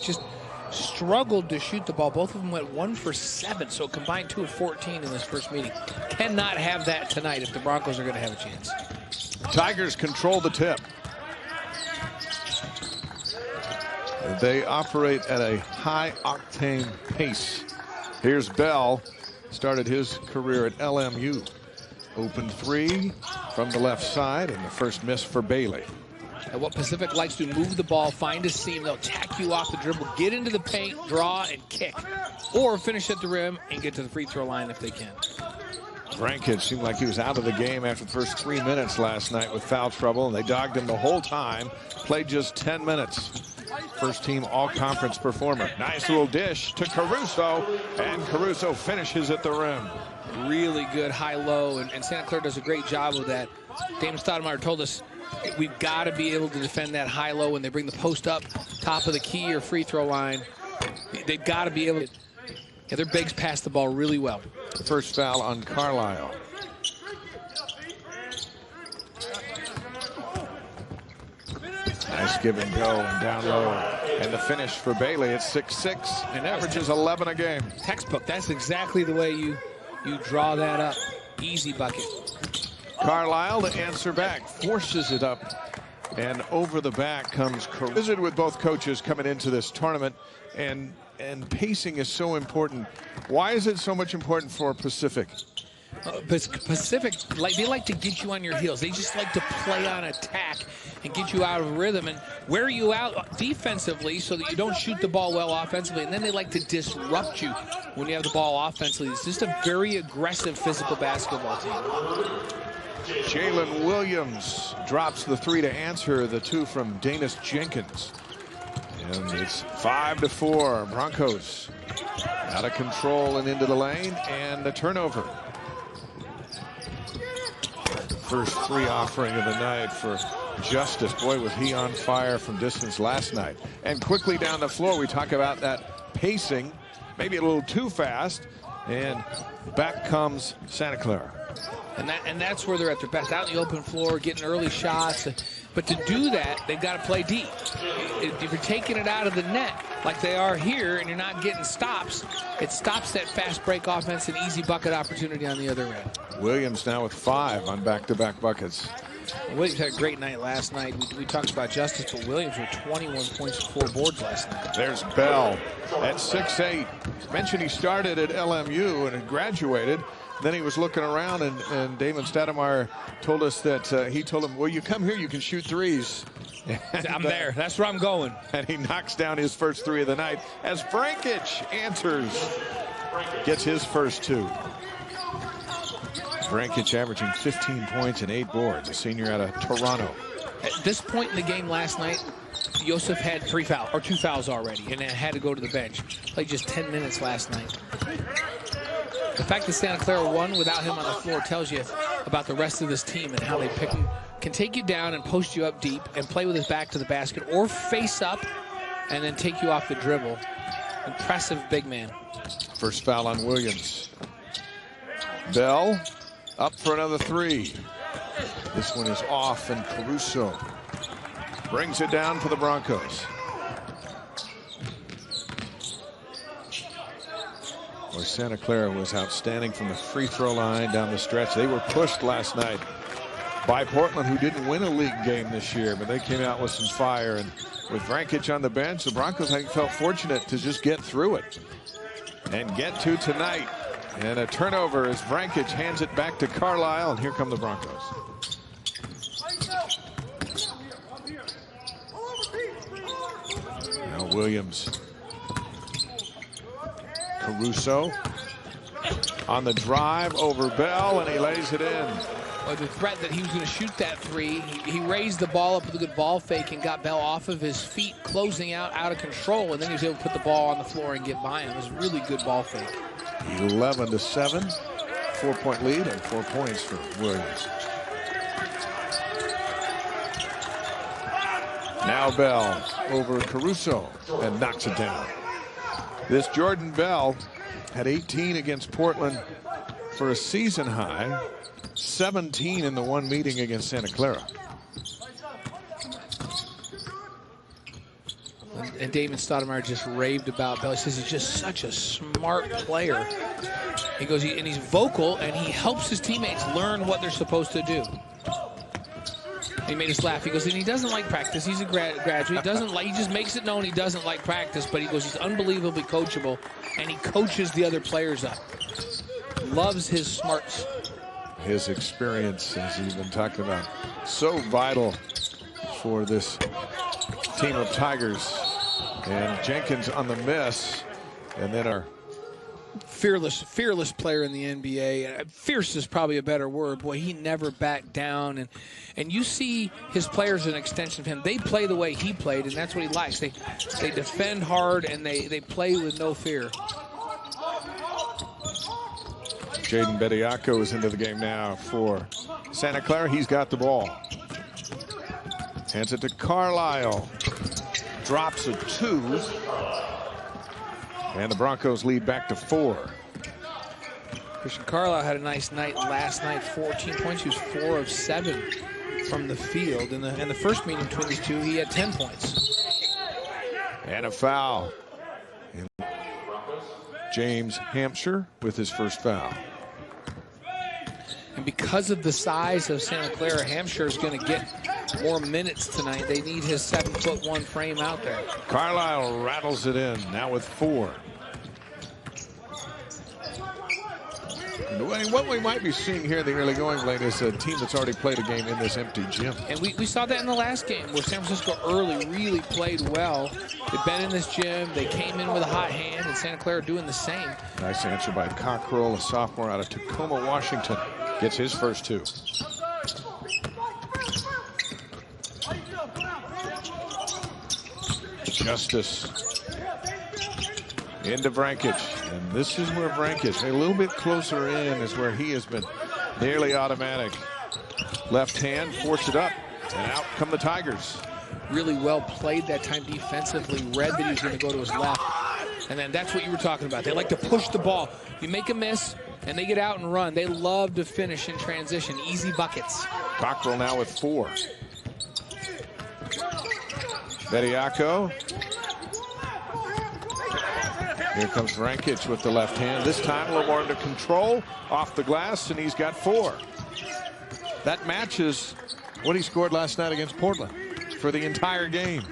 just struggled to shoot the ball. Both of them went 1 for 7, so combined 2 of 14 in this first meeting. Cannot have that tonight if the Broncos are going to have a chance. Tigers control the tip. They operate at a high-octane pace. Here's Bell. Started his career at LMU. Open three from the left side, and the first miss for Bailey. And what Pacific likes to move the ball, find a seam, they'll tack you off the dribble, get into the paint, draw, and kick. Or finish at the rim and get to the free throw line if they can. Brankic seemed like he was out of the game after the first 3 minutes last night with foul trouble, and they dogged him the whole time. Played just 10 minutes. First team all-conference performer. Nice little dish to Caruso, and Caruso finishes at the rim. Really good high-low, and Santa Clara does a great job with that. Damon Stoudemire told us we've got to be able to defend that high-low when they bring the post up, top of the key or free throw line. They've got to be able to. Yeah, their bigs pass the ball really well. First foul on Carlisle. Nice give and go and down low. And the finish for Bailey at 6'6", and averages 11 a game. Textbook. That's exactly the way you draw that up. Easy bucket. Carlisle to answer back, forces it up, and over the back comes Caruso. Visit with both coaches coming into this tournament, and pacing is so important. Why is it so much important for Pacific? Pacific, they like to get you on your heels. They just like to play on attack and get you out of rhythm and wear you out defensively so that you don't shoot the ball well offensively. And then they like to disrupt you when you have the ball offensively. It's just a very aggressive physical basketball team. Jalen Williams drops the three to answer the two from Danis Jenkins. And it's 5-4. Broncos out of control and into the lane, and a turnover. First free offering of the night for Justice. Boy, was he on fire from distance last night. And quickly down the floor, we talk about that pacing, maybe a little too fast, and back comes Santa Clara. And that's where they're at their best, out in the open floor, getting early shots. But to do that, they've got to play deep. If you're taking it out of the net like they are here and you're not getting stops, it stops that fast break offense and easy bucket opportunity on the other end. Williams now with 5 on back-to-back buckets. Williams had a great night last night. We talked about Justice, but Williams with 21 points and 4 boards last night. There's Bell at 6'8". Mentioned he started at LMU and had graduated. Then he was looking around, and Damon Stoudemire told us that he told him, well, you come here, you can shoot threes. I'm there. That's where I'm going. And he knocks down his first 3 of the night as Brankic answers. Gets his first 2. Brankic averaging 15 points and 8 boards, a senior out of Toronto. At this point in the game last night, Joseph had 2 fouls already and had to go to the bench. Played just 10 minutes last night. The fact that Santa Clara won without him on the floor tells you about the rest of this team and how they pick him. Can take you down and post you up deep and play with his back to the basket, or face up and then take you off the dribble. Impressive big man. First foul on Williams. Bell up for another 3. This one is off, and Caruso brings it down for the Broncos. Well, Santa Clara was outstanding from the free throw line down the stretch. They were pushed last night by Portland, who didn't win a league game this year, but they came out with some fire. And with Brankic on the bench, the Broncos, I think, felt fortunate to just get through it and get to tonight. And a turnover as Brankic hands it back to Carlisle, and here come the Broncos. Now Williams. Caruso on the drive over Bell, and he lays it in. Well, the threat that he was going to shoot that 3, he raised the ball up with a good ball fake and got Bell off of his feet, closing out of control, and then he was able to put the ball on the floor and get by him. It was a really good ball fake. 11-7, 4-point lead and 4 points for Williams. Now Bell over Caruso and knocks it down. This Jordan Bell had 18 against Portland for a season high, 17 in the one meeting against Santa Clara. and Damon Stoudemire just raved about Bell. He says he's just such a smart player. He goes, and he's vocal, and he helps his teammates learn what they're supposed to do. He made us laugh. He goes, and he doesn't like practice. He's a graduate. He doesn't like. He just makes it known he doesn't like practice. But he goes, he's unbelievably coachable, and he coaches the other players up. Loves his smarts. His experience, as he's been talking about, so vital for this team of Tigers. And Jenkins on the miss, and then our fearless player in the NBA. Fierce is probably a better word. Boy, he never backed down, and you see his players an extension of him. They play the way he played, and that's what he likes. They defend hard, and they play with no fear. Jaden Bediako is into the game now for Santa Clara. He's got the ball. Hands it to Carlisle. Drops a 2. And the Broncos lead back to 4. Christian Carlisle had a nice night last night. 14 points. He was 4 of 7 from the field. In the first meeting between these two, he had 10 points. And a foul. James Hampshire with his first foul. And because of the size of Santa Clara, Hampshire is going to get more minutes tonight. They need his 7'1" frame out there. Carlisle rattles it in, now with 4. And what we might be seeing here in the early going lane is a team that's already played a game in this empty gym. And we saw that in the last game where San Francisco early really played well. They've been in this gym. They came in with a hot hand, and Santa Clara doing the same. Nice answer by Cockrell, a sophomore out of Tacoma, Washington. Gets his first 2. Justice into Vrankich, and this is where Vrankich, a little bit closer in, is where he has been nearly automatic. Left hand, force it up, and out come the Tigers. Really well played that time defensively. Read that he was going to go to his left, and then that's what you were talking about. They like to push the ball. You make a miss, and they get out and run. They love to finish in transition, easy buckets. Cockrell now with 4. Bediako. Here comes Vrankich with the left hand. This time a little more under control, off the glass, and he's got 4. That matches what he scored last night against Portland for the entire game.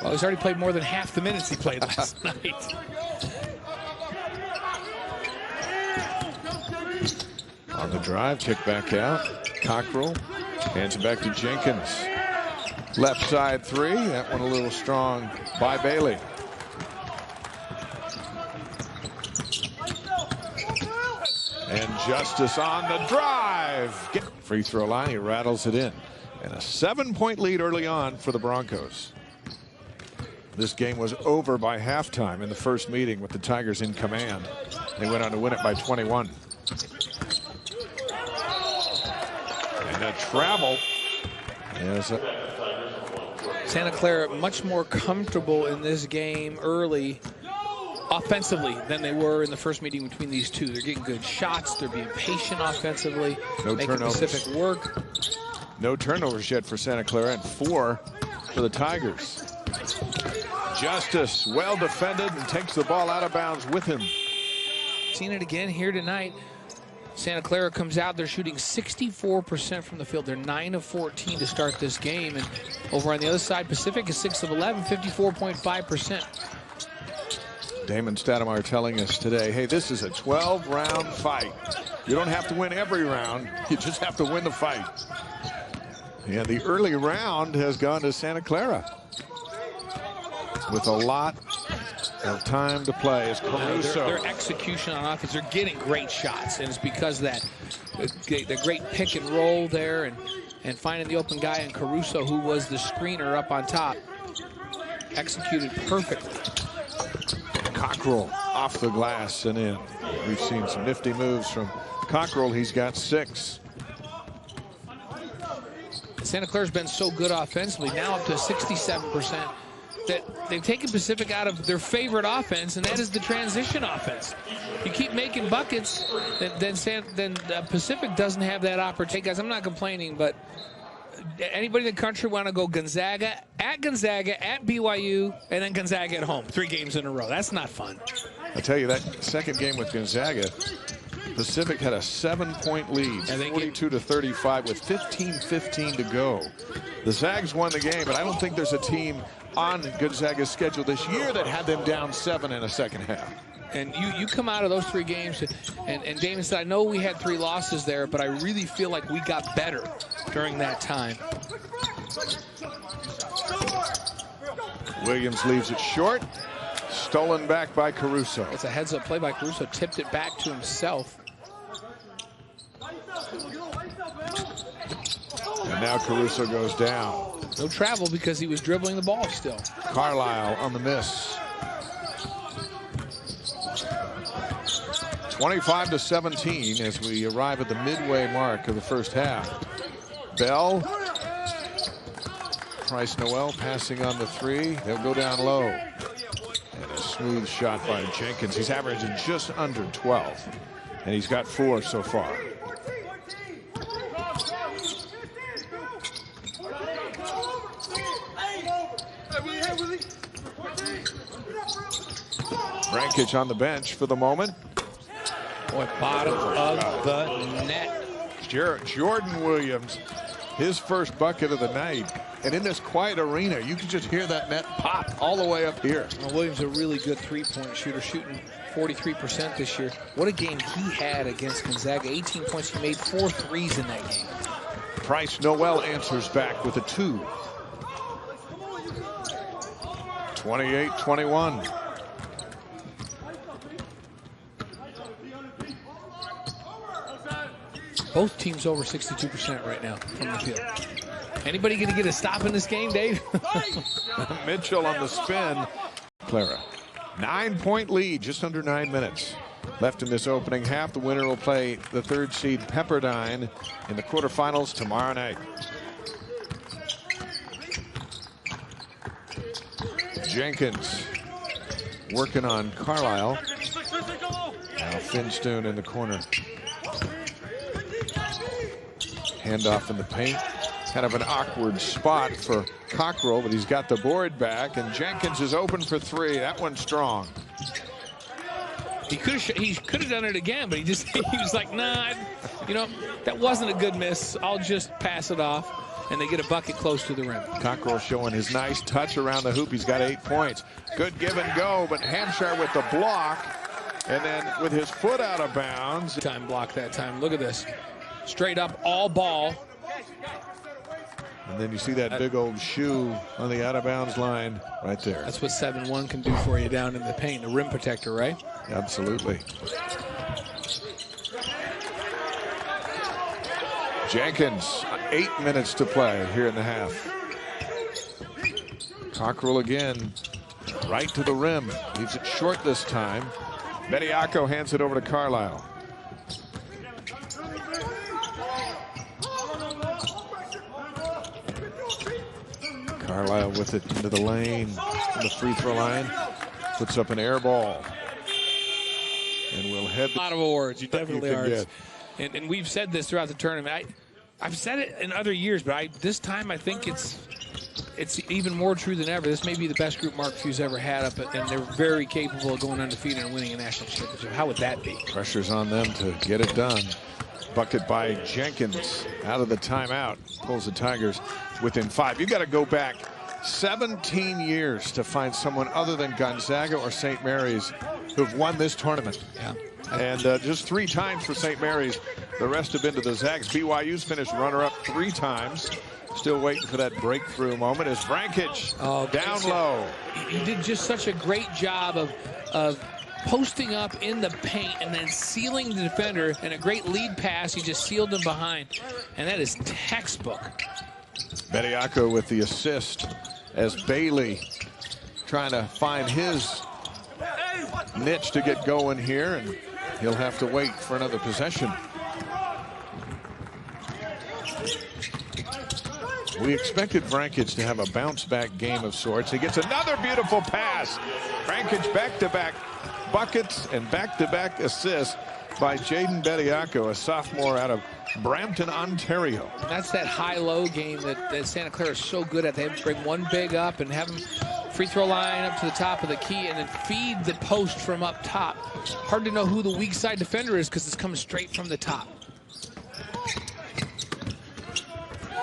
Well, he's already played more than half the minutes he played last night. On the drive, kick back out. Cockrell hands it back to Jenkins. Left side 3. That one a little strong by Bailey. And Justice on the drive. Free throw line, he rattles it in. And a 7-point lead early on for the Broncos. This game was over by halftime in the first meeting with the Tigers in command. They went on to win it by 21. And a travel. Santa Clara much more comfortable in this game early offensively than they were in the first meeting between these two. They're getting good shots. They're being patient offensively. No making turnovers. Pacific work. No turnovers yet for Santa Clara, and 4 for the Tigers. Justice well defended and takes the ball out of bounds with him. Seen it again here tonight. Santa Clara comes out. They're shooting 64% from the field. They're 9 of 14 to start this game. And over on the other side, Pacific is 6 of 11, 54.5%. Damon Stoudemire telling us today, hey, this is a 12-round fight. You don't have to win every round. You just have to win the fight. And the early round has gone to Santa Clara with a lot of time to play. As Caruso. Their execution on offense, they're getting great shots, and it's because of that. The great pick and roll there and finding the open guy in Caruso, who was the screener up on top. Executed perfectly. Cockrell off the glass and in. We've seen some nifty moves from Cockrell. He's got 6. Santa Clara's been so good offensively, now up to 67%, that they've taken Pacific out of their favorite offense, and that is the transition offense. You keep making buckets, then Pacific doesn't have that opportunity. Guys, I'm not complaining, but anybody in the country want to go Gonzaga, at BYU, and then Gonzaga at home. 3 games in a row. That's not fun. I tell you, that second game with Gonzaga, Pacific had a 7-point lead, 42-35 with 15:15 to go. The Zags won the game, but I don't think there's a team on Gonzaga's schedule this year that had them down 7 in a second half. And you come out of those 3 games, and Damon said, I know we had 3 losses there, but I really feel like we got better during that time. Williams leaves it short. Stolen back by Caruso. It's a heads-up play by Caruso. Tipped it back to himself. And now Caruso goes down. No travel because he was dribbling the ball still. Carlisle on the miss. 25-17 as we arrive at the midway mark of the first half. Bell. Price Noel passing on the 3. They'll go down low. And a smooth shot by Jenkins. He's averaging just under 12. And he's got 4 so far. Brankic on the bench for the moment. Boy, bottom of the net. Jordan Williams, his first bucket of the night. And in this quiet arena, you can just hear that net pop all the way up here. Well, Williams is a really good 3-point shooter, shooting 43% this year. What a game he had against Gonzaga. 18 points. He made 4 threes in that game. Price Noel answers back with a 2. 28-21. Both teams over 62% right now from the field. Anybody going to get a stop in this game, Dave? Mitchell on the spin. Clara, 9-point lead, just under 9 minutes left in this opening half. The winner will play the 3rd seed Pepperdine in the quarterfinals tomorrow night. Jenkins working on Carlisle. Now Finstone in the corner. Handoff in the paint. Kind of an awkward spot for Cockrell, but he's got the board back, and Jenkins is open for 3. That one's strong. He could have done it again, but he was like, nah, you know, that wasn't a good miss. I'll just pass it off, and they get a bucket close to the rim. Cockrell showing his nice touch around the hoop. He's got 8 points. Good give and go, but Hampshire with the block, and then with his foot out of bounds. Time block that time. Look at this. Straight up, all ball. And then you see that big old shoe on the out-of-bounds line right there. That's what 7-1 can do for you down in the paint, a rim protector, right? Absolutely. Jenkins, 8 minutes to play here in the half. Cockrell again, right to the rim. Leaves it short this time. Bediako hands it over to Carlisle. Carlisle with it into the lane, from the free throw line, puts up an air ball, and we'll head. A lot of awards, you definitely are. And we've said this throughout the tournament. I've said it in other years, but this time I think it's even more true than ever. This may be the best group Mark Few's ever had up, and they're very capable of going undefeated and winning a national championship. How would that be? Pressure's on them to get it done. Bucket by Jenkins out of the timeout, pulls the Tigers within 5. You got to go back 17 years to find someone other than Gonzaga or St. Mary's who've won this tournament. Yeah. And just 3 times for St. Mary's. The rest have been to the Zags. BYU's finished runner-up 3 times. Still waiting for that breakthrough moment as Brankic down low. He did just such a great job of posting up in the paint and then sealing the defender, and a great lead pass. He just sealed him behind, and that is textbook. Bediako with the assist as Bailey trying to find his niche to get going here, and he'll have to wait for another possession. We expected Brankic to have a bounce-back game of sorts. He gets another beautiful pass. Brankic back-to-back buckets and back-to-back assists. by Jaden Bediako, a sophomore out of Brampton, Ontario. And that's that high-low game that Santa Clara is so good at. They bring one big up and have them free throw line up to the top of the key and then feed the post from up top. Hard to know who the weak side defender is because it's coming straight from the top.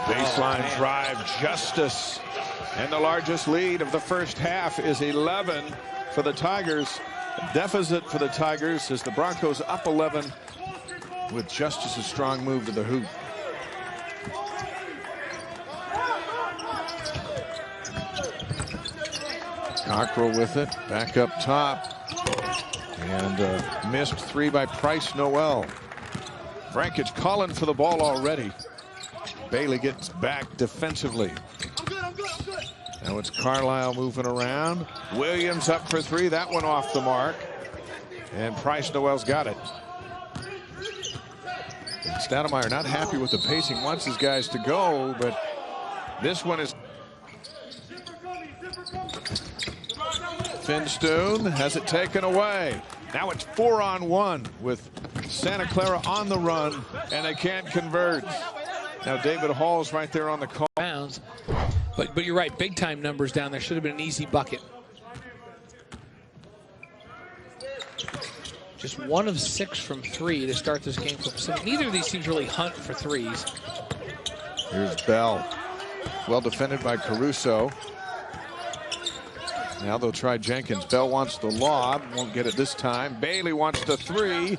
Baseline drive, Justice. And the largest lead of the first half is 11 for the Tigers. Deficit for the Tigers as the Broncos up 11 with Justice's strong move to the hoop. Cockrell with it, back up top. And missed three by Price Noel. Vrankich calling for the ball already. Bailey gets back defensively. Now it's Carlisle moving around. Williams up for three. That one off the mark. And Price Noel's got it. Stoudemire not happy with the pacing. Wants his guys to go, but this one is... Finstoon has it taken away. Now it's 4-on-1 with Santa Clara on the run, and they can't convert. Now David Hall's right there on the call. Bounds. But you're right, big time numbers down there. Should have been an easy bucket. Just 1 of 6 from 3 to start this game for Pacific. Neither of these teams really hunt for threes. Here's Bell. Well defended by Caruso. Now they'll try Jenkins. Bell wants the lob. Won't get it this time. Bailey wants the three.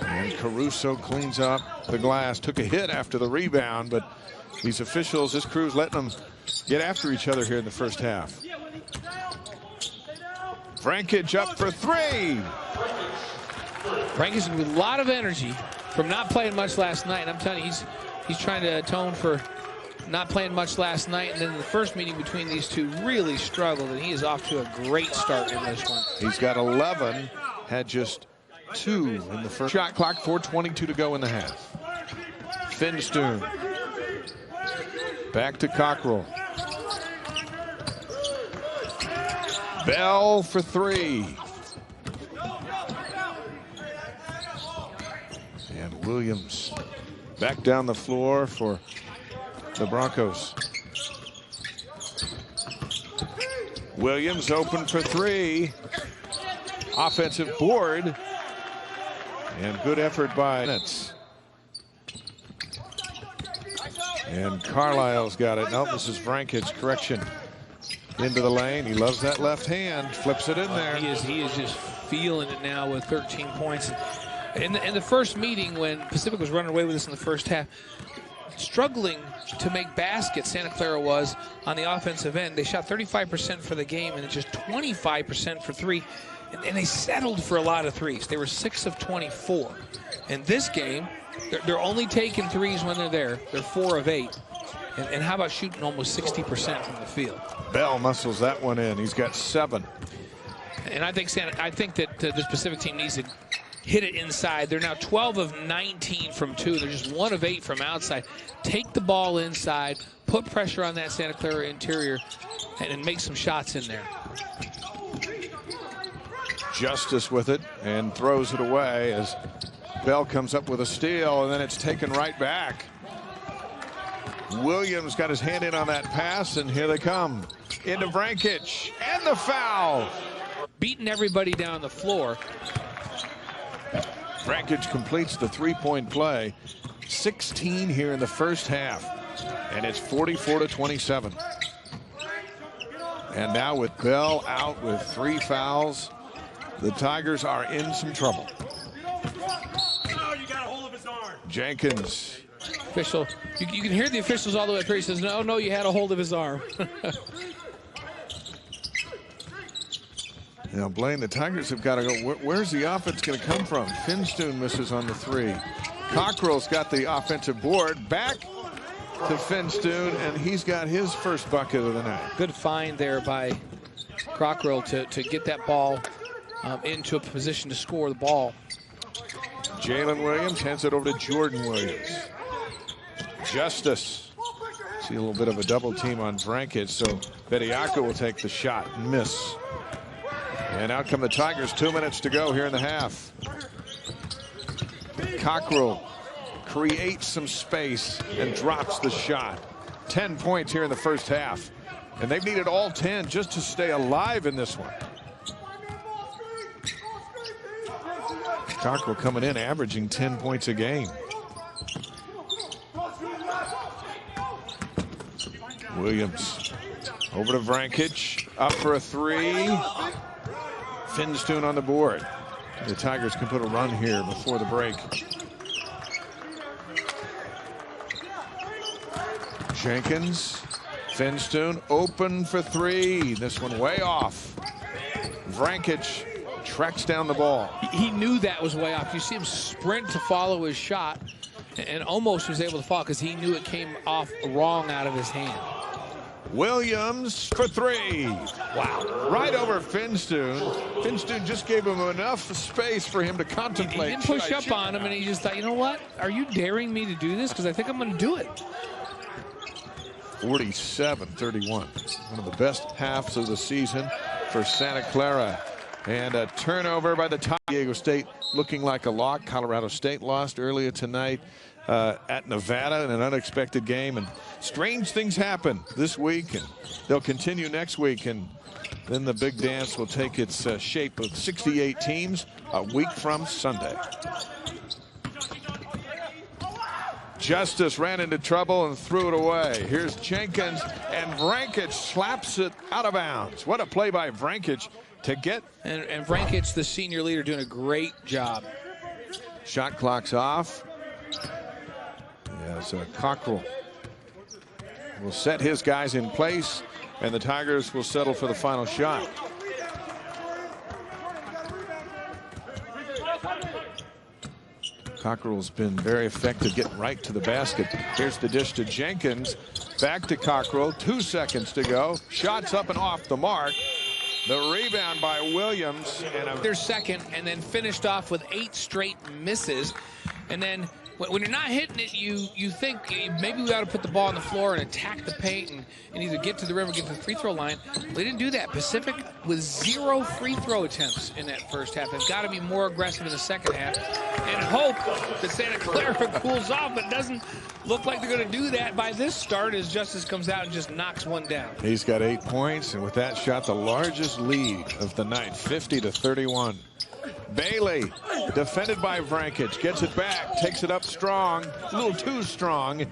And Caruso cleans up the glass. Took a hit after the rebound, but these officials, this crew's letting them get after each other here in the first half. Vrankich up for three. Vrankich with a lot of energy from not playing much last night. And I'm telling you, he's trying to atone for not playing much last night, and then the first meeting between these two really struggled, and he is off to a great start in this one. He's got 11, had just 2 in the first. Shot clock, 4:22 to go in the half. Finstoon. Back to Cockrell. Bell for three. And Williams back down the floor for the Broncos. Williams open for three. Offensive board. And good effort by Nets. And Carlisle's got it. No, this is Vrankich. Correction. Into the lane. He loves that left hand. Flips it in there. He is just feeling it now with 13 points. In the first meeting when Pacific was running away with us in the first half, struggling to make baskets, Santa Clara was on the offensive end. They shot 35% for the game and just 25% for three. And they settled for a lot of threes. They were 6 of 24. In this game, they're only taking threes when they're there. They're 4 of 8. And how about shooting almost 60% from the field? Bell muscles that one in. He's got 7. And I think that this Pacific team needs to hit it inside. They're now 12 of 19 from 2. They're just 1 of 8 from outside. Take the ball inside, put pressure on that Santa Clara interior, and make some shots in there. Justice with it and throws it away as Bell comes up with a steal, and then it's taken right back. Williams got his hand in on that pass, and here they come. Into Vrankich, and the foul. Beating everybody down the floor. Vrankich completes the three-point play. 16 here in the first half, and it's 44-27. And now with Bell out with 3 fouls, the Tigers are in some trouble. Jenkins. Official, you can hear the officials all the way up here. He says, no, you had a hold of his arm. Now, Blaine, the Tigers have got to go. Where's the offense going to come from? Finstoon misses on the 3. Cockrell's got the offensive board. Back to Finstoon, and he's got his first bucket of the night. Good find there by Cockrell to get that ball into a position to score the ball. Jalen Williams hands it over to Jordan Williams. Justice. See a little bit of a double team on Vrankich, so Bediako will take the shot and miss. And out come the Tigers. 2 minutes to go here in the half. Cockrell creates some space and drops the shot. 10 points here in the first half. And they've needed all 10 just to stay alive in this one. Cockrell coming in, averaging 10 points a game. Williams over to Vrankic, up for a three. Finstoon on the board. The Tigers can put a run here before the break. Jenkins, Finstoon open for three. This one way off. Vrankic tracks down the ball. He knew that was way off. You see him sprint to follow his shot and almost was able to fall because he knew it came off wrong out of his hand. Williams for three. Wow. Right over Finstoon. Finstoon just gave him enough space for him to contemplate. He didn't push up on him, and he just thought, you know what? Are you daring me to do this? Because I think I'm going to do it. 47-31. One of the best halves of the season for Santa Clara. And a turnover by the Diego State, looking like a lock. Colorado State lost earlier tonight at Nevada in an unexpected game. And strange things happen this week, and they'll continue next week. And then the big dance will take its shape of 68 teams a week from Sunday. Justice ran into trouble and threw it away. Here's Jenkins, and Vrankic slaps it out of bounds. What a play by Vrankic to get. And Vrankic, the senior leader, doing a great job. Shot clock's off. Yes, Cockrell will set his guys in place, and the Tigers will settle for the final shot. Cockrell's been very effective getting right to the basket. Here's the dish to Jenkins. Back to Cockrell. 2 seconds to go. Shots up and off the mark. The rebound by Williams. And their second, and then finished off with 8 straight misses. And then when you're not hitting it, you think maybe we ought to put the ball on the floor and attack the paint and either get to the rim or get to the free throw line. They didn't do that. Pacific with 0 free throw attempts in that first half. They've got to be more aggressive in the second half and hope that Santa Clara cools off, but it doesn't look like they're going to do that by this start as Justice comes out and just knocks one down. He's got 8 points, and with that shot, the largest lead of the night, 50-31. Bailey, defended by Vrankic, gets it back, takes it up strong, a little too strong,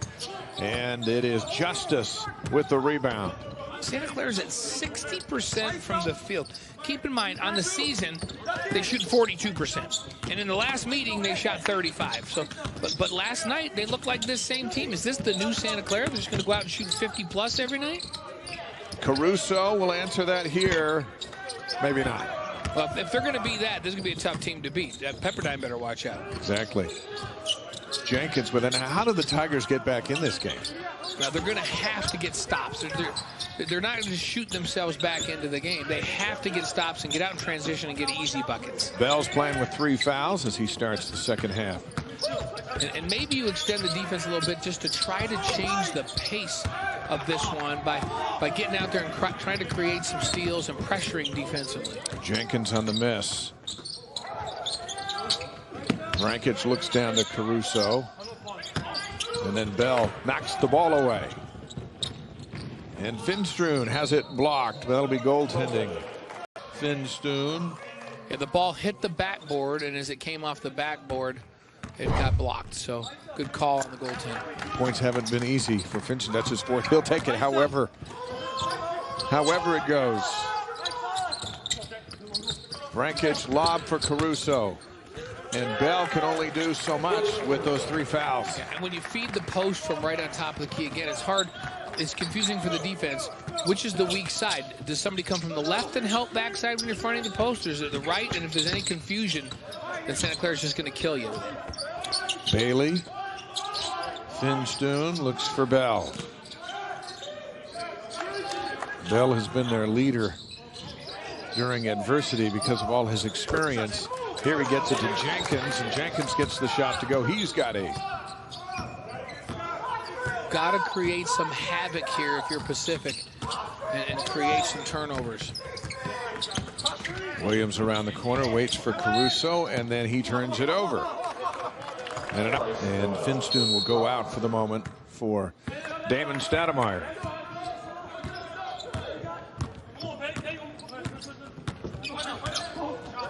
and it is Justice with the rebound. Santa Clara's at 60% from the field. Keep in mind, on the season, they shoot 42%. And in the last meeting, they shot 35. So, but last night, they looked like this same team. Is this the new Santa Clara? They're just going to go out and shoot 50-plus every night? Caruso will answer that here. Maybe not. Well, if they're going to be that, this is going to be a tough team to beat. Pepperdine better watch out. Exactly. Jenkins, but then how do the Tigers get back in this game? Now, they're going to have to get stops. They're not going to shoot themselves back into the game. They have to get stops and get out in transition and get easy buckets. Bell's playing with 3 fouls as he starts the second half. And maybe you extend the defense a little bit just to try to change the pace of this one by getting out there and trying to create some steals and pressuring defensively. Jenkins on the miss. Vrankic looks down to Caruso. And then Bell knocks the ball away. And Finstoon has it blocked. That'll be goaltending. Finstoon. Yeah, the ball hit the backboard, and as it came off the backboard, it got blocked. So good call on the goaltender. Points haven't been easy for Finstoon. That's his fourth. He'll take it however it goes. Vrankic lob for Caruso. And Bell can only do so much with those 3 fouls. Yeah, and when you feed the post from right on top of the key, again, it's hard. It's confusing for the defense. Which is the weak side? Does somebody come from the left and help backside when you're fronting the post, or is it the right? And if there's any confusion, then Santa Clara's just going to kill you. Bailey. Finstoon looks for Bell. Bell has been their leader during adversity because of all his experience. Here he gets it to Jenkins, and Jenkins gets the shot to go. He's got 8. Got to create some havoc here if you're Pacific and create some turnovers. Williams around the corner, waits for Caruso, and then he turns it over. And Finstoon will go out for the moment for Damon Stoudemire.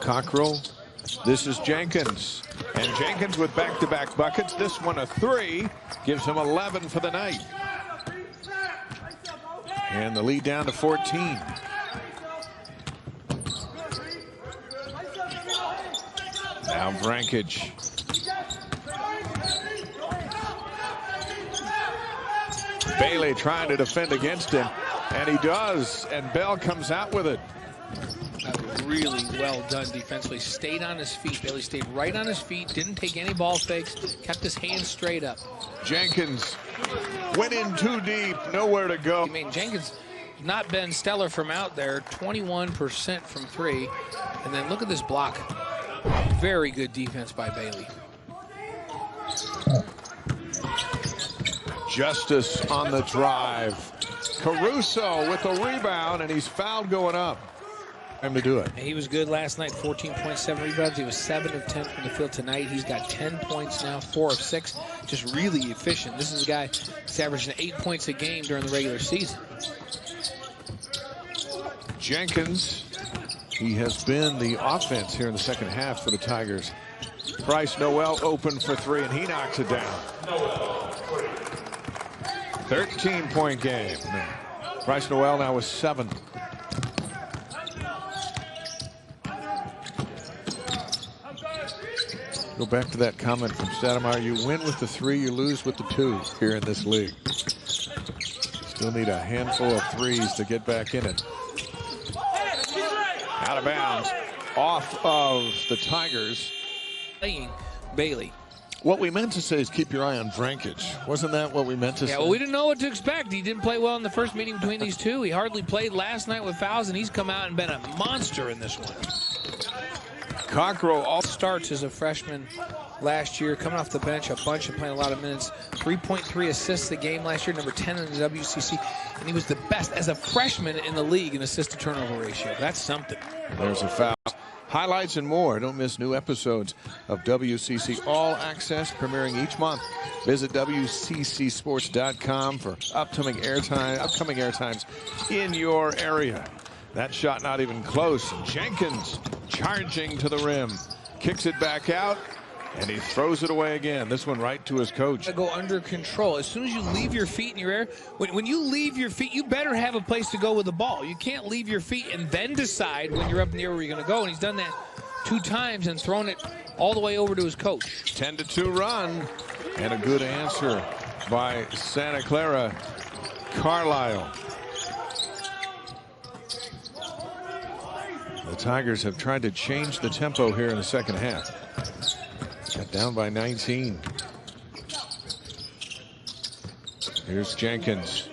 Cockrell. This is Jenkins. And Jenkins with back-to-back buckets. This one a 3. Gives him 11 for the night. And the lead down to 14. Now Vrancic. Bailey trying to defend against him. And he does. And Bell comes out with it. Really well done defensively. Stayed on his feet. Bailey stayed right on his feet. Didn't take any ball fakes. Kept his hands straight up. Jenkins went in too deep. Nowhere to go. I mean, Jenkins not been stellar from out there. 21% from 3. And then look at this block. Very good defense by Bailey. Justice on the drive. Caruso with the rebound, and he's fouled going up. Time to do it. And he was good last night, 14.7 rebounds. He was 7 of 10 from the field tonight. He's got 10 points now, 4 of 6. Just really efficient. This is a guy that's averaging 8 points a game during the regular season. Jenkins, he has been the offense here in the second half for the Tigers. Bryce Noel open for 3, and he knocks it down. 13-point game. Bryce Noel now with 7. Go back to that comment from Stoudemire. You win with the 3, you lose with the 2 here in this league. Still need a handful of 3s to get back in it. Out of bounds. Off of the Tigers. Playing Bailey. What we meant to say is keep your eye on Vrancic. Wasn't that what we meant to say? Yeah, well, we didn't know what to expect. He didn't play well in the first meeting between these two. He hardly played last night with fouls, and he's come out and been a monster in this one. Cockrell all starts as a freshman last year, coming off the bench a bunch and playing a lot of minutes. 3.3 assists a game last year, number 10 in the WCC, and he was the best as a freshman in the league in assist-to-turnover ratio. That's something. There's a foul. Highlights and more. Don't miss new episodes of WCC All Access premiering each month. Visit WCCSports.com for upcoming airtimes in your area. That shot not even close. Jenkins charging to the rim. Kicks it back out, and he throws it away again. This one right to his coach. Go under control. As soon as you leave your feet in your air, when you leave your feet, you better have a place to go with the ball. You can't leave your feet and then decide when you're up in the air where you're going to go. And he's done that 2 times and thrown it all the way over to his coach. 10-2 run, and a good answer by Santa Clara. Carlisle. The Tigers have tried to change the tempo here in the second half. Got down by 19. Here's Jenkins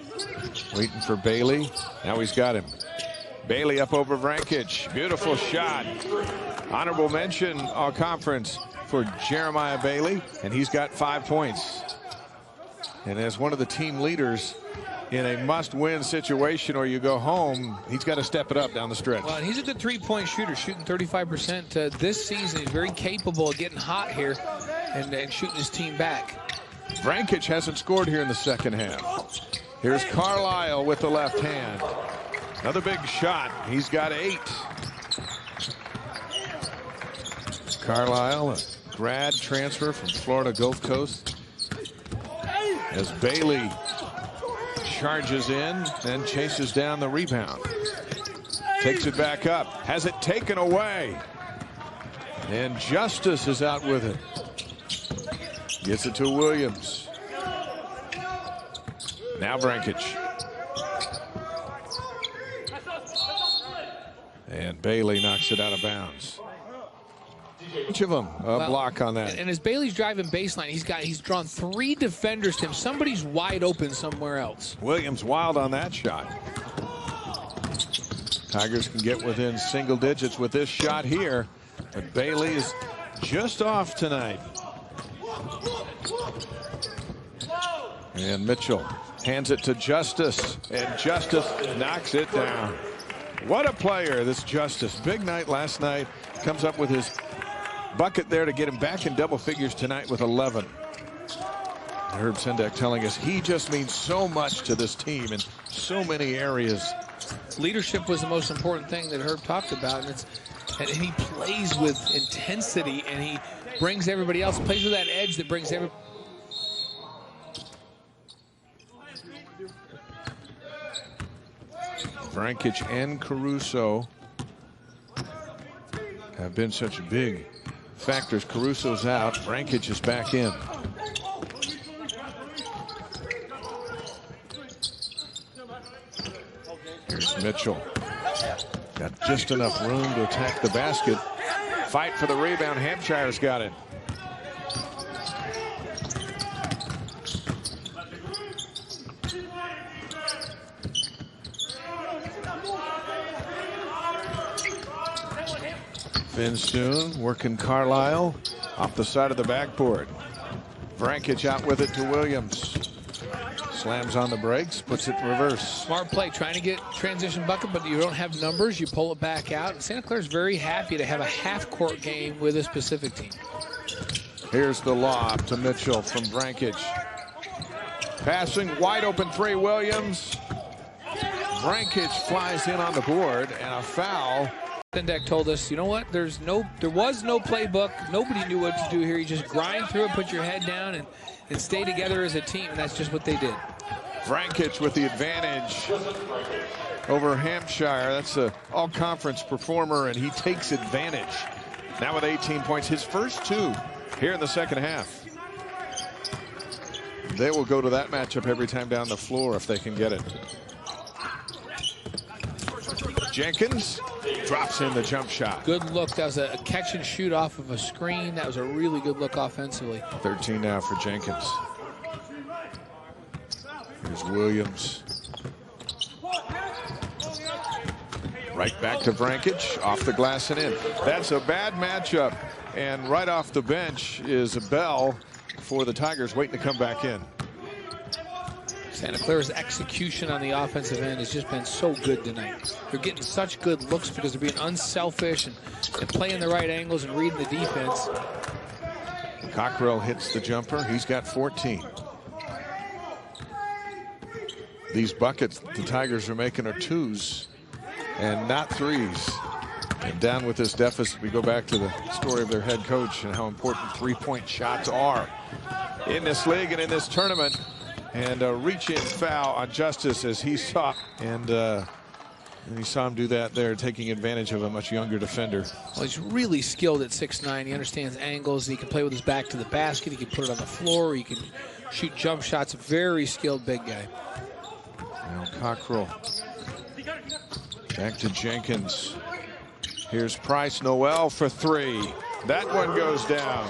waiting for Bailey. Now he's got him. Bailey up over Vrancic. Beautiful shot. Honorable mention all conference for Jeremiah Bailey, and he's got 5 points. And as one of the team leaders in a must-win situation or you go home, he's got to step it up down the stretch. Well, and he's a good 3-point shooter, shooting 35% this season. He's very capable of getting hot here and shooting his team back. Vrancic hasn't scored here in the second half. Here's Carlisle with the left hand. Another big shot. He's got 8. Carlisle, a grad transfer from Florida Gulf Coast. As Bailey charges in and chases down the rebound. Takes it back up. Has it taken away. And Justice is out with it. Gets it to Williams. Now Vrancic. And Bailey knocks it out of bounds. Each of them a block on that. And as Bailey's driving baseline, he's drawn 3 defenders to him. Somebody's wide open somewhere else. Williams wild on that shot. Tigers can get within single digits with this shot here, but Bailey is just off tonight. And Mitchell hands it to Justice, and Justice knocks it down. What a player, this Justice. Big night last night. Comes up with his bucket there to get him back in double figures tonight with 11. Herb Sendek telling us he just means so much to this team in so many areas. Leadership was the most important thing that Herb talked about, and he plays with intensity, and he brings everybody else, plays with that edge that brings everybody. Vrankic and Caruso have been such big factors. Caruso's out, Vrankic is back in. Here's Mitchell. Got just enough room to attack the basket. Fight for the rebound. Hampshire's got it. Finstoon working Carlisle off the side of the backboard. Vrankic out with it to Williams. Slams on the brakes, puts it in reverse. Smart play, trying to get transition bucket, but you don't have numbers. You pull it back out. And Santa Clara's very happy to have a half-court game with this Pacific team. Here's the lob to Mitchell from Vrankic. Passing, wide open three, Williams. Vrankic flies in on the board, and a foul. Sendek told us, you know what, there was no playbook. Nobody knew what to do here. You just grind through it, put your head down, and stay together as a team, and that's just what they did. Vrankic with the advantage over Hampshire. That's an all-conference performer, and he takes advantage. Now with 18 points, his first 2 here in the second half. They will go to that matchup every time down the floor if they can get it. Jenkins drops in the jump shot. Good look. That was a catch and shoot off of a screen. That was a really good look offensively. 13 now for Jenkins. Here's Williams. Right back to Vrankic, off the glass and in. That's a bad matchup. And right off the bench is Bell for the Tigers, waiting to come back in. Santa Clara's execution on the offensive end has just been so good tonight. They're getting such good looks because they're being unselfish and playing the right angles and reading the defense. Cockrell hits the jumper. He's got 14. These buckets the Tigers are making are 2s and not 3s. And down with this deficit, we go back to the story of their head coach and how important 3-point shots are in this league and in this tournament. And a reach-in foul on Justice as he saw, and you saw him do that there, taking advantage of a much younger defender. Well, he's really skilled at 6'9". He understands angles. He can play with his back to the basket. He can put it on the floor. He can shoot jump shots. Very skilled big guy. Now Cockrell. Back to Jenkins. Here's Price Noel for 3. That one goes down.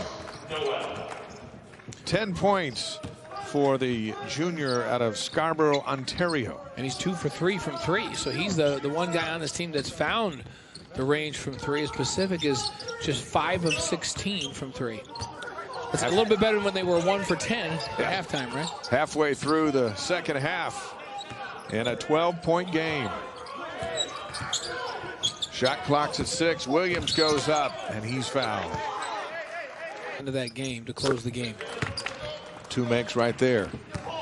10 points for the junior out of Scarborough, Ontario. And he's 2 for 3 from 3. So he's the one guy on this team that's found the range from 3. His Pacific is just 5 of 16 from 3. That's a little bit better than when they were 1 for 10 at halftime, right? Halfway through the second half in a 12-point game. Shot clock's at 6. Williams goes up, and he's fouled. Into that game to close the game. 2 makes right there.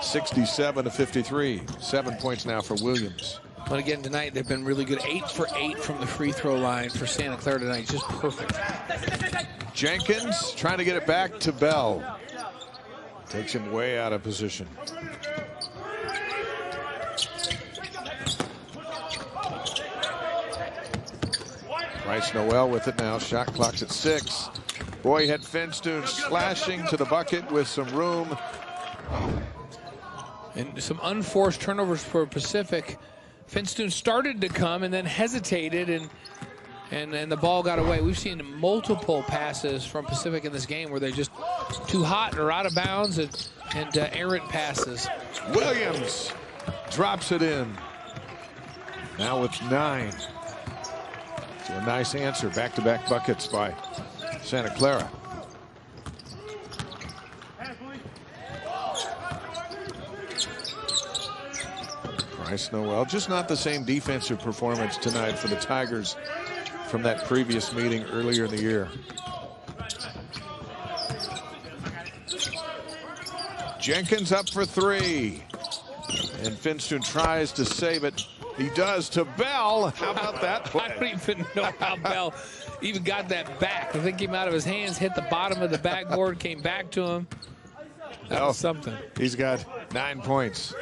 67-53. 7 points now for Williams. But again, tonight they've been really good. 8 for 8 from the free throw line for Santa Clara tonight. Just perfect. Jenkins trying to get it back to Bell. Takes him way out of position. Price Noel with it now. Shot clock's at 6. Boy, had Finstoon slashing to the bucket with some room. And some unforced turnovers for Pacific. Finstoon started to come and then hesitated, and the ball got away. We've seen multiple passes from Pacific in this game where they're just too hot or out of bounds and errant passes. Williams drops it in. Now it's 9. So a nice answer. Back-to-back buckets by Santa Clara. Bryce Noel, just not the same defensive performance tonight for the Tigers from that previous meeting earlier in the year. Jenkins up for three. And Finstone tries to save it. He does to Bell. How about that play? I don't even know how Bell even got that back. The thing came out of his hands, hit the bottom of the backboard, came back to him. That was something. He's got 9 points.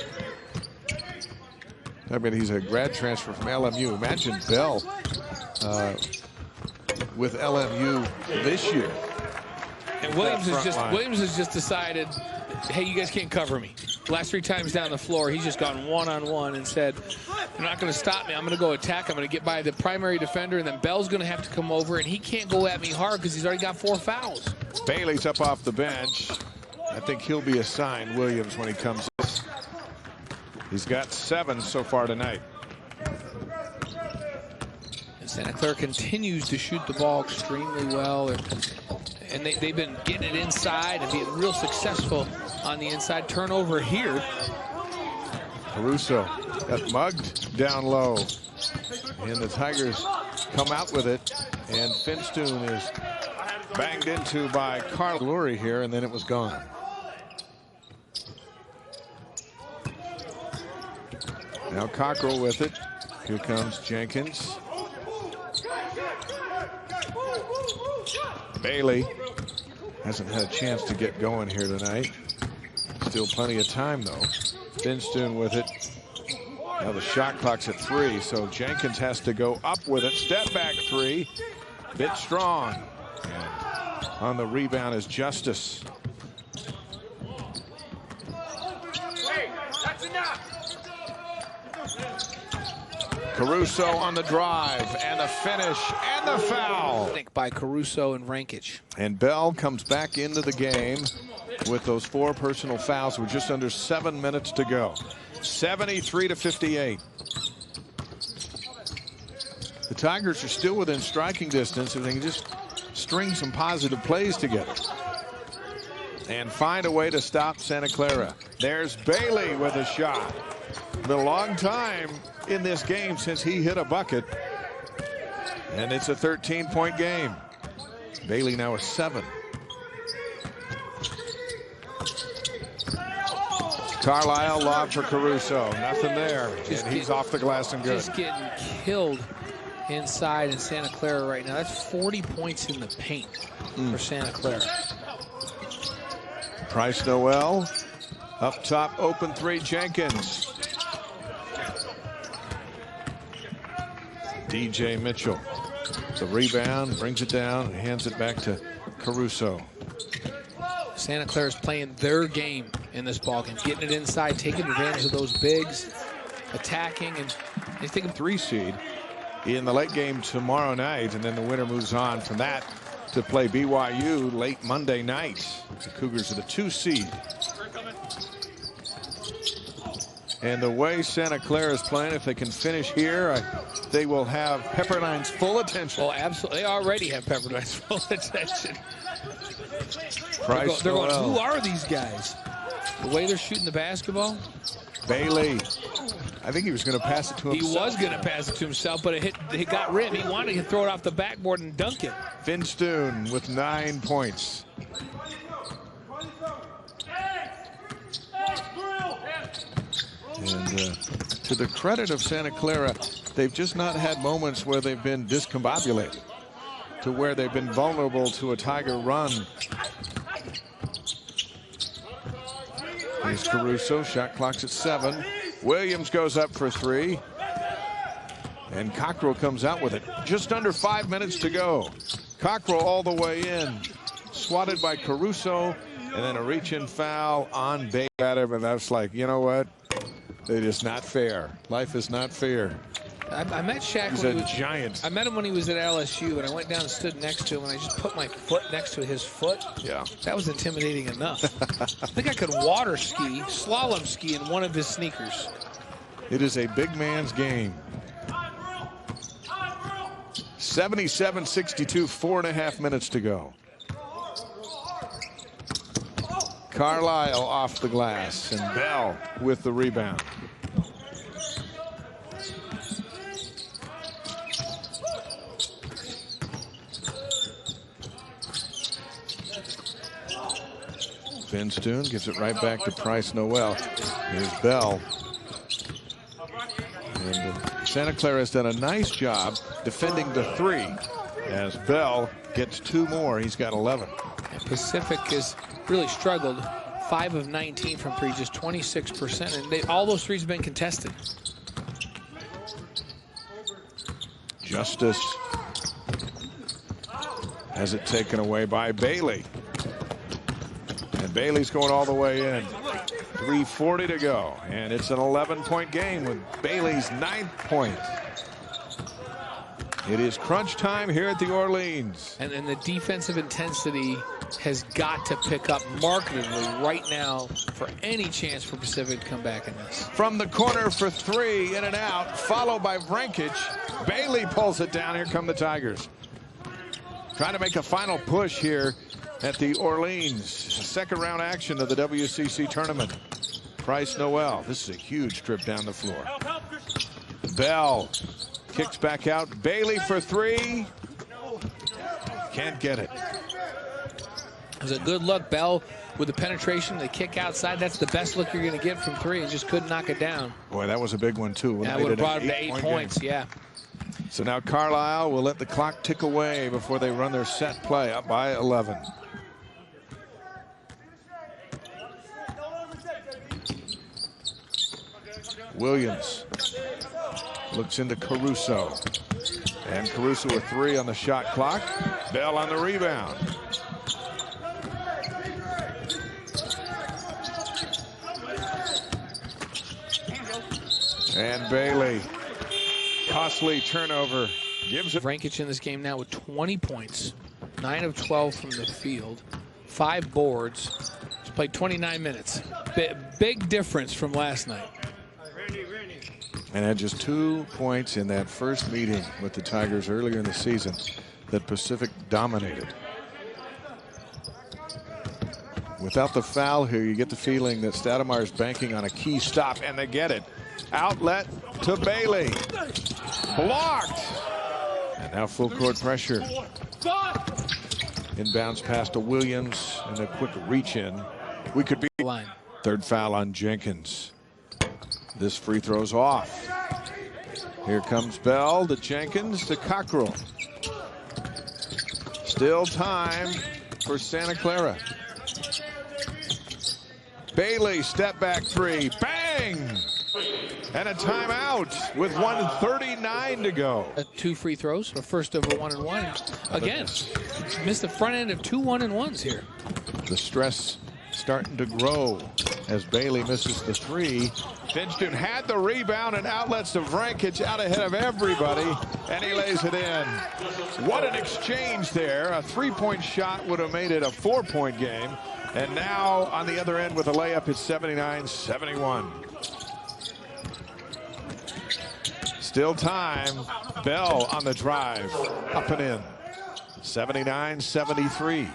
I mean, he's a grad transfer from LMU. Imagine Bell with LMU this year. And Williams has just decided, hey, you guys can't cover me. The last 3 times down the floor, he's just gone one-on-one and said, you're not going to stop me. I'm going to go attack. I'm going to get by the primary defender, and then Bell's going to have to come over, and he can't go at me hard because he's already got 4 fouls. Bailey's up off the bench. I think he'll be assigned Williams when he comes in. He's got 7 so far tonight. And Santa Clara continues to shoot the ball extremely well. And they've been getting it inside and being real successful on the inside. Turnover here. Caruso got mugged down low. And the Tigers come out with it. And Finstone is banged into by Carl Lurie here, and then it was gone. Now Cockrell with it. Here comes Jenkins. Bailey hasn't had a chance to get going here tonight. Still plenty of time, though. Finstone with it. Now the shot clock's at 3, so Jenkins has to go up with it. Step back 3. Bit strong. And on the rebound is Justice. Caruso on the drive, and the finish, and the foul. I think by Caruso and Rankich. And Bell comes back into the game with those 4 personal fouls with just under 7 minutes to go. 73-58. The Tigers are still within striking distance if they can just string some positive plays together and find a way to stop Santa Clara. There's Bailey with a shot. Been a long time in this game since he hit a bucket, and it's a 13-point game. Bailey now at 7. Carlisle lob for Caruso, nothing there, and he's off the glass and good. Just getting killed inside in Santa Clara right now. That's 40 points in the paint for Santa Clara. Bryce Noel up top, open 3, Jenkins. DJ Mitchell, the rebound, brings it down, and hands it back to Caruso. Santa Clara's playing their game in this ballgame, getting it inside, taking advantage of those bigs, attacking, and they think 3 seed in the late game tomorrow night, and then the winner moves on from that to play BYU late Monday night. The Cougars are the 2 seed. And the way Santa Clara is playing, if they can finish here, they will have Pepperdine's full attention. Oh, absolutely. They already have Pepperdine's full attention. Bryce they're going, Noel. who are these guys? The way they're shooting the basketball. Bailey. I think he was going to pass it to himself. He was going to pass it to himself, but it got rim. He wanted to throw it off the backboard and dunk it. Finstone with 9 points. And to the credit of Santa Clara, they've just not had moments where they've been discombobulated, to where they've been vulnerable to a Tiger run. Here's Caruso, shot clock's at 7. Williams goes up for 3. And Cockrell comes out with it. Just under 5 minutes to go. Cockrell all the way in. Swatted by Caruso. And then a reach-in foul on Bailey. But that's like, you know what? It is not fair. Life is not fair. I met Shaq. He's a giant. I met him when he was at LSU, and I went down and stood next to him, and I just put my foot next to his foot. Yeah. That was intimidating enough. I think I could water ski, slalom ski in one of his sneakers. It is a big man's game. 77-62, 4.5 minutes to go. Carlisle off the glass, and Bell with the rebound. Benstoon gives it right back to Price Noel. Here's Bell. And Santa Clara has done a nice job defending the three as Bell gets 2 more. He's got 11. And Pacific has really struggled. 5 of 19 from 3, just 26%. And all those threes have been contested. Justice has it taken away by Bailey. And Bailey's going all the way in. 3:40 to go. And it's an 11-point game with Bailey's 9th point. It is crunch time here at the Orleans. And the defensive intensity has got to pick up markedly right now for any chance for Pacific to come back in this. From the corner for 3, in and out, followed by Vrankic. Bailey pulls it down. Here come the Tigers. Trying to make a final push here at the Orleans. Second round action of the WCC tournament. Price Noel. This is a huge trip down the floor. Bell kicks back out. Bailey for 3. Can't get it. It was a good look. Bell with the penetration, the kick outside. That's the best look you're going to get from 3, and just couldn't knock it down. Boy, that was a big one, too. Yeah, would have brought him to 8 points, game. Yeah. So now Carlisle will let the clock tick away before they run their set play, up by 11. Williams looks into Caruso. And Caruso with 3 on the shot clock. Bell on the rebound. And Bailey. Costly turnover. Gives it. Vrankic in this game now with 20 points. 9 of 12 from the field. 5 boards. He's played 29 minutes. Big difference from last night. And had just 2 points in that first meeting with the Tigers earlier in the season that Pacific dominated. Without the foul here, you get the feeling that Stademaier's banking on a key stop, and they get it. Outlet to Bailey. Blocked. And now full court pressure. Inbounds pass to Williams and a quick reach in. We could be line. Third foul on Jenkins. This free throw's off. Here comes Bell to Jenkins to Cockrell. Still time for Santa Clara. Bailey step back 3. Bang! And a timeout with 1:39 to go. 2 free throws, a first over 1 and 1. Again, missed the front end of 2 1-and-1s here. The stress starting to grow as Bailey misses the 3. Benstoon had the rebound and outlets to Vrankic out ahead of everybody, and he lays it in. What an exchange there. A 3-point shot would have made it a 4-point game. And now on the other end with a layup, it's 79-71. Still time. Bell on the drive. Up and in. 79-73.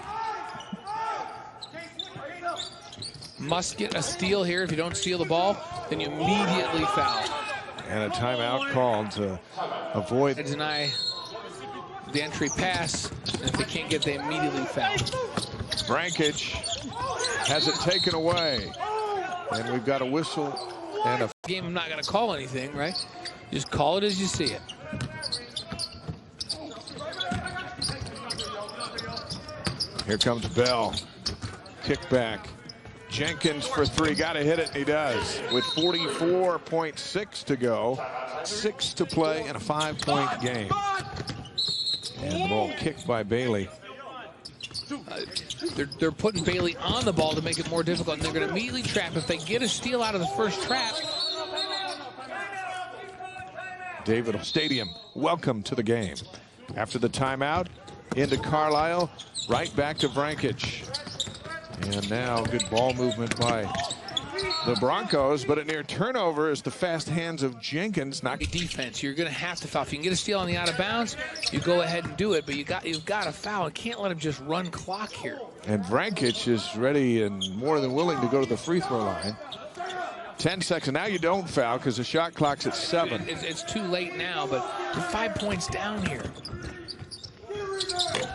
Must get a steal here. If you don't steal the ball, then you immediately foul. And a timeout called to avoid. They deny the entry pass, and if they can't get, they immediately foul. Vrankic has it taken away. And we've got a whistle and a game. I'm not going to call anything, right? Just call it as you see it. Here comes Bell. Kick back. Jenkins for 3. Got to hit it, and he does. With 44.6 to go. 6 to play in a 5-point game. And the ball kicked by Bailey. They're putting Bailey on the ball to make it more difficult, and they're going to immediately trap. If they get a steal out of the first trap. David Stadium, welcome to the game. After the timeout, into Carlisle, right back to Vrankic. And now good ball movement by the Broncos, but a near turnover is the fast hands of Jenkins. Not defense. You're going to have to foul. If you can get a steal on the out of bounds, you go ahead and do it, but you've got to foul. You can't let him just run clock here. And Vrankic is ready and more than willing to go to the free throw line. 10 seconds. Now you don't foul because the shot clock's at 7. It's too late now, but we're 5 points down here.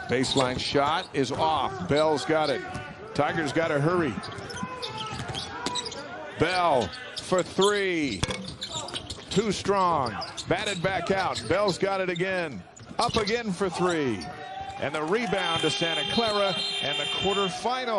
Baseline shot is off. Bell's got it. Tigers got to hurry. Bell for three. Too strong. Batted back out. Bell's got it again. Up again for three. And the rebound to Santa Clara and the quarterfinal.